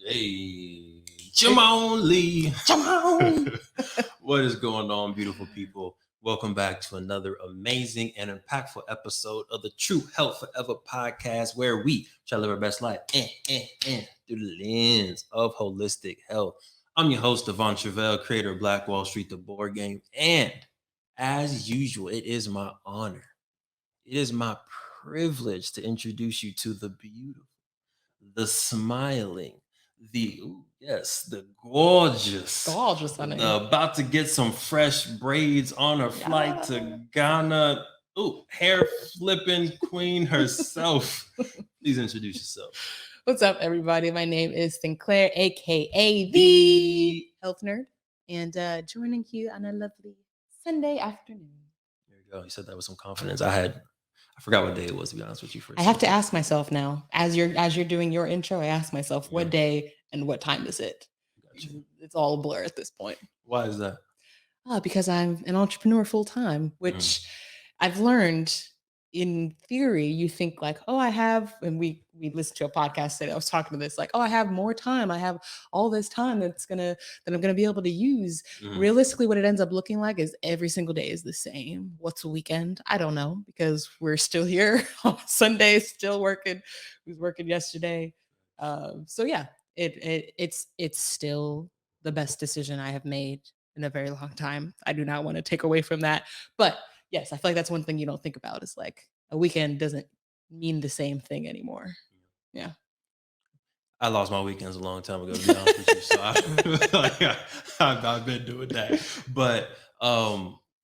Hey, Jamon Lee. Jamon. What is going on, beautiful people? Welcome back to another amazing and impactful episode of the True Health Forever podcast, where we try to live our best life through the lens of holistic health. I'm your host, Devon Truvel, creator of Black Wall Street, the board game. And as usual, it is my honor, it is my privilege to introduce you to the beautiful, the smiling, the gorgeous, honey. the about to get some fresh braids on a flight to Ghana. Ooh, hair flipping queen herself. Please introduce yourself. What's up, everybody? My name is Sinclair, aka the Health Nerd, and joining you on a lovely Sunday afternoon. There you go. You said that with some confidence. I forgot what day it was, to be honest with you. I have to ask myself now, as you're doing your intro, I ask myself what day and what time is it? Gotcha. It's all a blur at this point. Why is that? Because I'm an entrepreneur full time, which I've learned. In theory, you think like, oh, I have, and we listened to a podcast today. I was talking to this, like, oh, I have more time. I have all this time that I'm gonna be able to use. Realistically, what it ends up looking like is every single day is the same. What's a weekend? I don't know, because we're still here on Sunday, still working. We was working yesterday. So yeah, it's still the best decision I have made in a very long time. I do not want to take away from that, but yes, I feel like that's one thing you don't think about, is like a weekend doesn't mean the same thing anymore. Yeah. I lost my weekends a long time ago, to be honest with you. So I've been doing that. But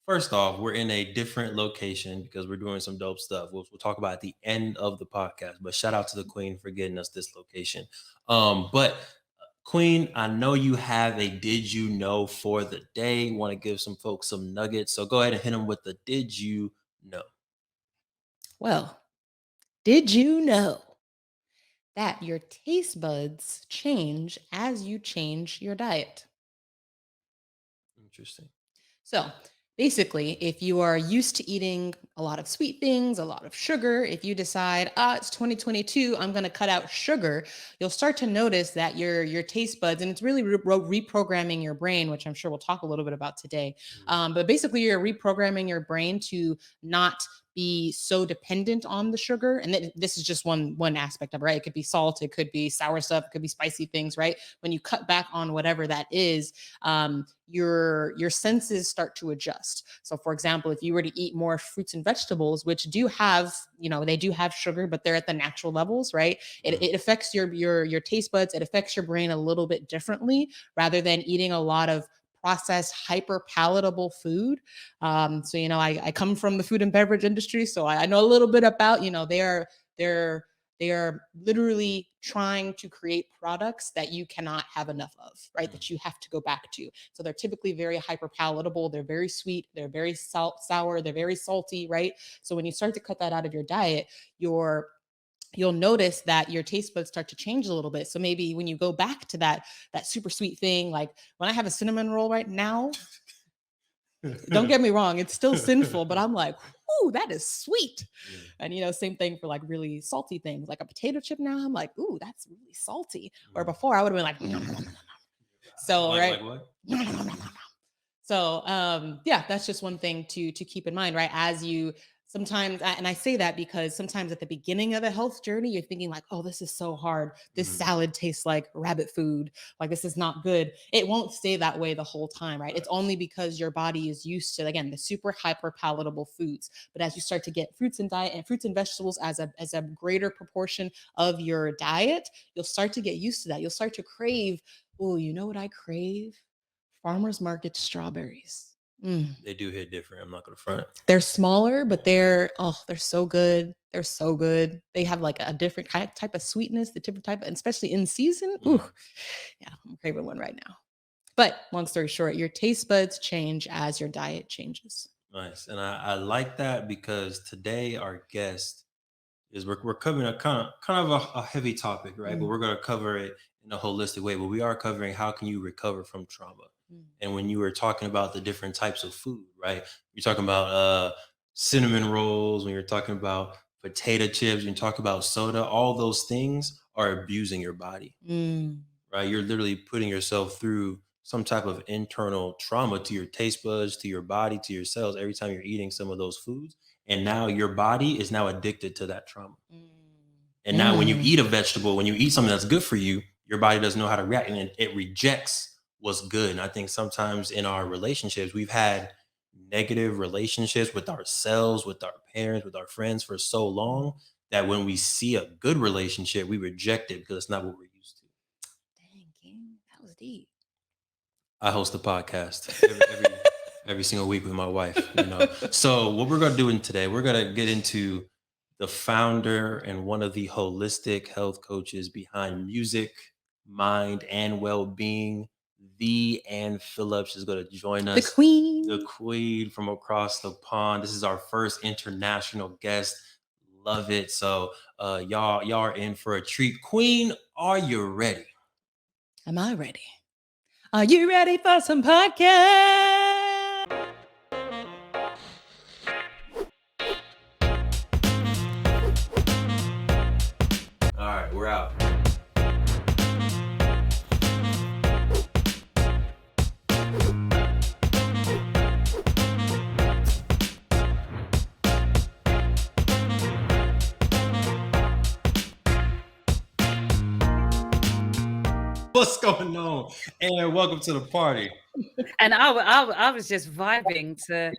first off, we're in a different location because we're doing some dope stuff. We'll talk about at the end of the podcast. But shout out to the Queen for getting us this location. But Queen, I know you have a did you know for the day. Want to give some folks some nuggets. So go ahead and hit them with the did you know. Well, did you know that your taste buds change as you change your diet? Interesting. So basically, if you are used to eating a lot of sweet things, a lot of sugar, if you decide, it's 2022, I'm going to cut out sugar, you'll start to notice that your taste buds, and it's really reprogramming your brain, which I'm sure we'll talk a little bit about today. But basically, you're reprogramming your brain to not be so dependent on the sugar. And this is just one aspect of it, right? It could be salt, it could be sour stuff, it could be spicy things, right? When you cut back on whatever that is, your senses start to adjust. So for example, if you were to eat more fruits and vegetables, which do have, they do have sugar, but they're at the natural levels, right? It affects your taste buds. It affects your brain a little bit differently, rather than eating a lot of processed, hyper palatable food. So I come from the food and beverage industry, so I know a little bit about, they are literally trying to create products that you cannot have enough of, right? That you have to go back to. So they're typically very hyper palatable. They're very sweet. They're very sour. They're very salty, right? So when you start to cut that out of your diet, you'll notice that your taste buds start to change a little bit. So maybe when you go back to that super sweet thing, like when I have a cinnamon roll right now, don't get me wrong, it's still sinful, but I'm like, ooh, that is sweet. And same thing for like really salty things, like a potato chip. Now I'm like, ooh, that's really salty. Where before I would have been like, no. So right. Like what? So yeah, that's just one thing to keep in mind, right? As you sometimes, and I say that because sometimes at the beginning of a health journey, you're thinking like, oh, this is so hard. This salad tastes like rabbit food. Like, this is not good. It won't stay that way the whole time, right? It's only because your body is used to, again, the super hyper palatable foods. But as you start to get fruits and vegetables as a greater proportion of your diet, you'll start to get used to that. You'll start to crave, oh, you know what I crave? Farmers market strawberries. They do hit different. I'm not gonna front. They're smaller, but they're so good. They're so good. They have like a different type of sweetness, the different type, and especially in season. Ooh, yeah, I'm craving one right now. But long story short, your taste buds change as your diet changes. Nice, and I like that, because today our guest is we're covering a kind of a heavy topic, right? But we're going to cover it in a holistic way. But we are covering how can you recover from trauma. And when you were talking about the different types of food, right? You're talking about cinnamon rolls, when you're talking about potato chips, when you talk about soda, all those things are abusing your body, right? You're literally putting yourself through some type of internal trauma to your taste buds, to your body, to your cells every time you're eating some of those foods. And now your body is now addicted to that trauma. And now when you eat a vegetable, when you eat something that's good for you, your body doesn't know how to react and it rejects what's good. And I think sometimes in our relationships, we've had negative relationships with ourselves, with our parents, with our friends for so long that when we see a good relationship, we reject it because it's not what we're used to. Dang, King, that was deep. I host a podcast every single week with my wife, you know. So what we're going to do today, we're going to get into the founder and one of the holistic health coaches behind music, mind, and well-being. The Ann Phillips is going to join us. The queen from across the pond. This is our first international guest. Love it. So y'all are in for a treat. Queen, are you ready? Am I ready? Are you ready for some podcast? All right, we're out. What's going on? And welcome to the party. And I was just vibing to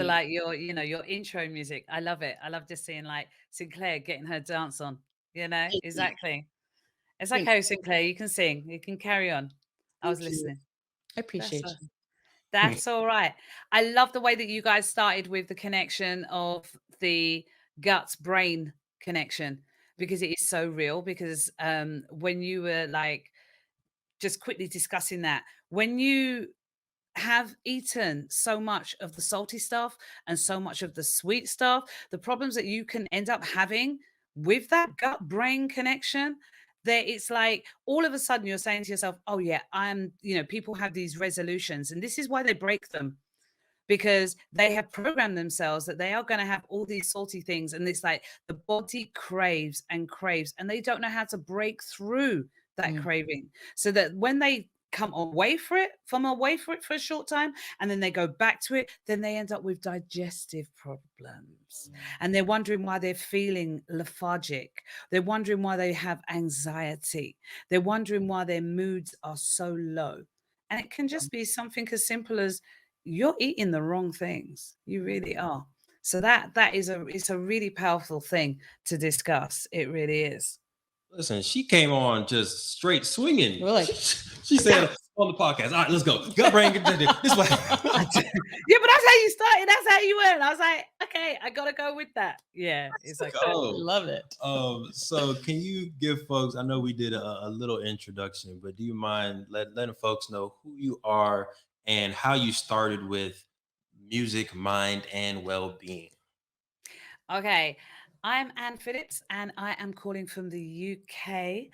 like your your intro music. I love it. I love just seeing like Sinclair getting her dance on. Exactly. It's like, oh, Sinclair, you can sing. You can carry on. I was listening. I appreciate you. That's all right. I love the way that you guys started with the connection of the gut brain connection because it is so real. Because when you were like just quickly discussing that, when you have eaten so much of the salty stuff and so much of the sweet stuff, the problems that you can end up having with that gut brain connection, there it's like all of a sudden you're saying to yourself, oh yeah, people have these resolutions and this is why they break them, because they have programmed themselves that they are going to have all these salty things. And it's like the body craves and craves, and they don't know how to break through that craving. So that when they come away from away for it for a short time, and then they go back to it, then they end up with digestive problems. And they're wondering why they're feeling lethargic. They're wondering why they have anxiety. They're wondering why their moods are so low. And it can just be something as simple as you're eating the wrong things. You really are. So it's a really powerful thing to discuss. It really is. Listen, she came on just straight swinging. We're like, she said on the podcast, all right, let's go. Gut brain, this way. Yeah, but that's how you started. That's how you went. I was like, okay, I gotta go with that. Yeah, it's like, love it. So can you give folks, I know we did a little introduction, but do you mind letting folks know who you are and how you started with music, mind, and well-being? Okay, I'm Ann Phillips and I am calling from the UK.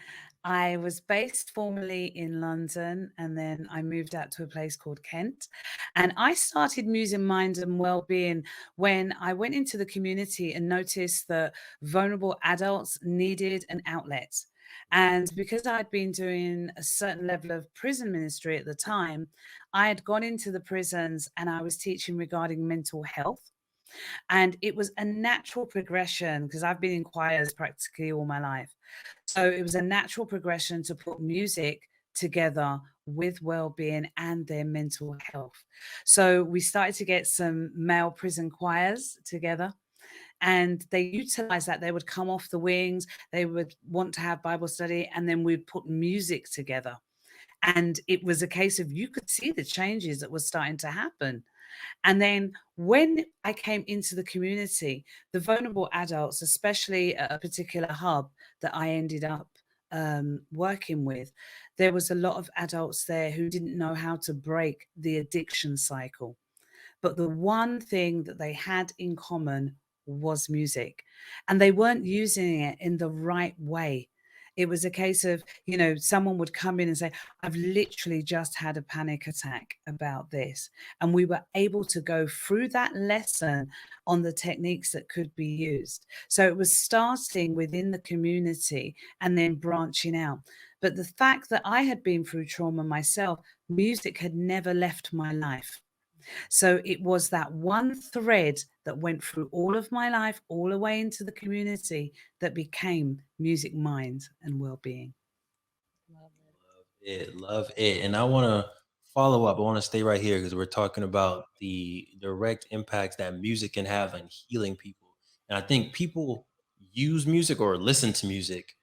I was based formerly in London and then I moved out to a place called Kent. And I started Music, Mind and Wellbeing when I went into the community and noticed that vulnerable adults needed an outlet. And because I'd been doing a certain level of prison ministry at the time, I had gone into the prisons and I was teaching regarding mental health. And it was a natural progression because I've been in choirs practically all my life. So it was a natural progression to put music together with well-being and their mental health. So we started to get some male prison choirs together. And they utilized that. They would come off the wings, they would want to have Bible study, and then we'd put music together. And it was a case of you could see the changes that were starting to happen. And then when I came into the community, the vulnerable adults, especially at a particular hub that I ended up working with, there was a lot of adults there who didn't know how to break the addiction cycle. But the one thing that they had in common was music, and they weren't using it in the right way. It was a case of, someone would come in and say, I've literally just had a panic attack about this. And we were able to go through that lesson on the techniques that could be used. So it was starting within the community and then branching out. But the fact that I had been through trauma myself, music had never left my life. So it was that one thread that went through all of my life, all the way into the community, that became music, mind, and well-being. Love it. Love it. And I want to follow up. I want to stay right here because we're talking about the direct impacts that music can have on healing people. And I think people use music or listen to music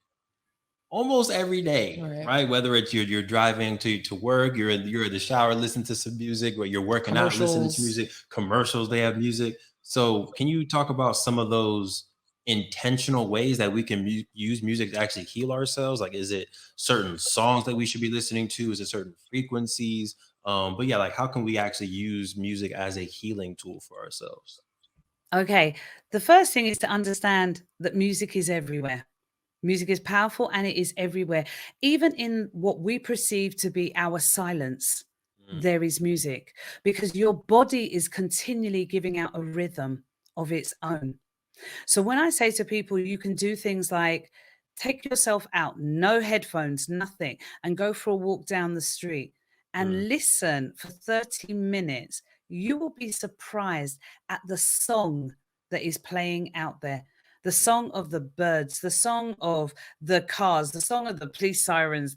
almost every day, Right. right? Whether it's you're driving to work, you're in the shower listening to some music, or you're working out listening to Commercials. music, commercials, they have music. So can you talk about some of those intentional ways that we can use music to actually heal ourselves? Like, is it certain songs that we should be listening to? Is it certain frequencies? But yeah, like how can we actually use music as a healing tool for ourselves? Okay, the first thing is to understand that music is everywhere. Music is powerful and it is everywhere. Even in what we perceive to be our silence, Mm, there is music, because your body is continually giving out a rhythm of its own. So when I say to people, you can do things like take yourself out, no headphones, nothing, and go for a walk down the street mm, and listen for 30 minutes, you will be surprised at the song that is playing out there. The mm, song of the birds, the song of the cars, the song of the police sirens,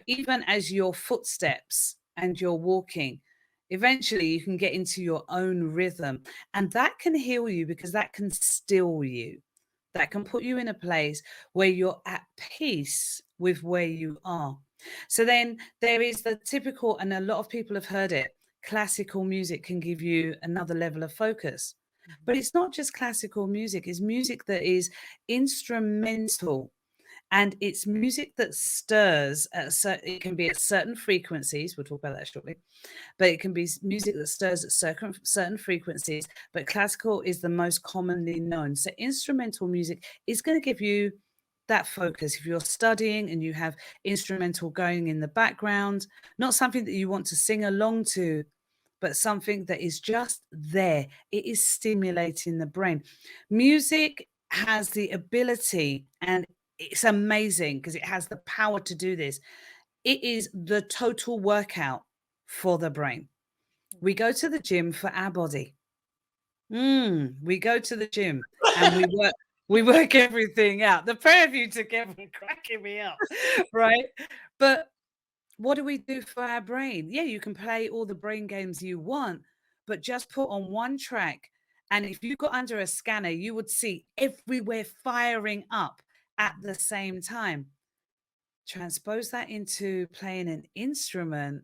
even as your footsteps and you're walking, eventually you can get into your own rhythm, and that can heal you because that can still you. That can put you in a place where you're at peace with where you are. So then there is the typical, and a lot of people have heard it, classical music can give you another level of focus. Mhm. But it's not just classical music, it's music that is instrumental, and it's music that stirs it can be at certain frequencies. We'll talk about that shortly, but it can be music that stirs at certain frequencies. But classical is the most commonly known. So instrumental music is going to give you that focus. If you're studying and you have instrumental going in the background, not something that you want to sing along to, but something that is just there. It is stimulating the brain. Music has the ability, and it's amazing because it has the power to do this. It is the total workout for the brain. We go to the gym for our body. We go to the gym and we work everything out. The pair of you together are cracking me up, right? But what do we do for our brain? Yeah, you can play all the brain games you want, but just put on one track. And if you got under a scanner, you would see everywhere firing up at the same time. Transpose that into playing an instrument,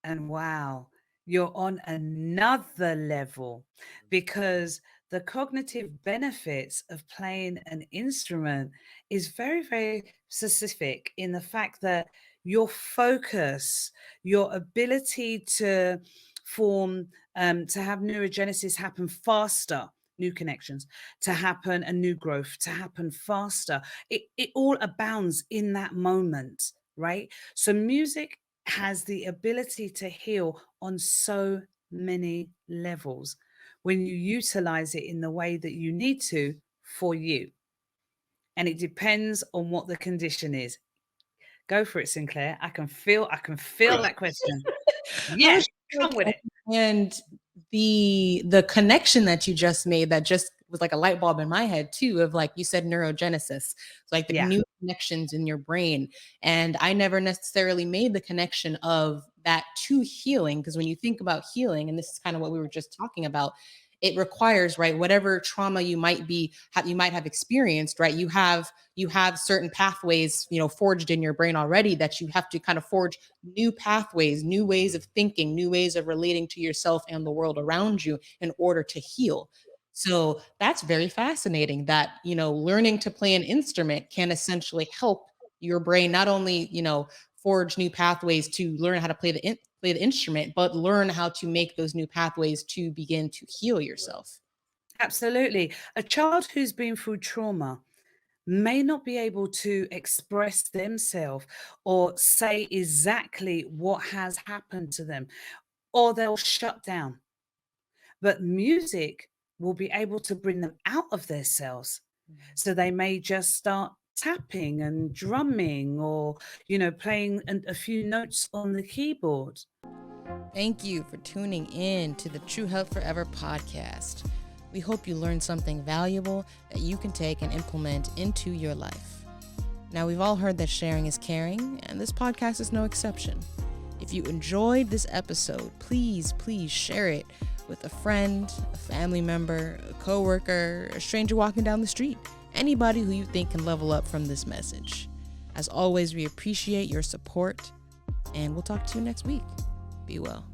and wow, you're on another level, because the cognitive benefits of playing an instrument is very, very specific in the fact that your focus, your ability to form, to have neurogenesis happen faster, new connections to happen, and new growth to happen faster. It all abounds in that moment, right? So music has the ability to heal on so many levels when you utilize it in the way that you need to for you. And it depends on what the condition is. Go for it, Sinclair. I can feel that question. I Yes, was like, come with it. and the connection that you just made, that just was like a light bulb in my head too, of like you said, neurogenesis. It's like the Yeah. new connections in your brain. And I never necessarily made the connection of that to healing. Because when you think about healing, and this is kind of what we were just talking about, it requires, right, whatever trauma you might have experienced, right? You have certain pathways, forged in your brain already, that you have to kind of forge new pathways, new ways of thinking, new ways of relating to yourself and the world around you in order to heal. So that's very fascinating that, learning to play an instrument can essentially help your brain not only, forge new pathways to learn how to play the instrument, but learn how to make those new pathways to begin to heal yourself. Absolutely. A child who's been through trauma may not be able to express themselves or say exactly what has happened to them, or they'll shut down. But music will be able to bring them out of their cells. So they may just start tapping and drumming, or, playing a few notes on the keyboard. Thank you for tuning in to the True Health Forever podcast. We hope you learned something valuable that you can take and implement into your life. Now, we've all heard that sharing is caring, and this podcast is no exception. If you enjoyed this episode, please share it with a friend, a family member, a coworker, a stranger walking down the street, anybody who you think can level up from this message. As always, we appreciate your support, and we'll talk to you next week. Be well.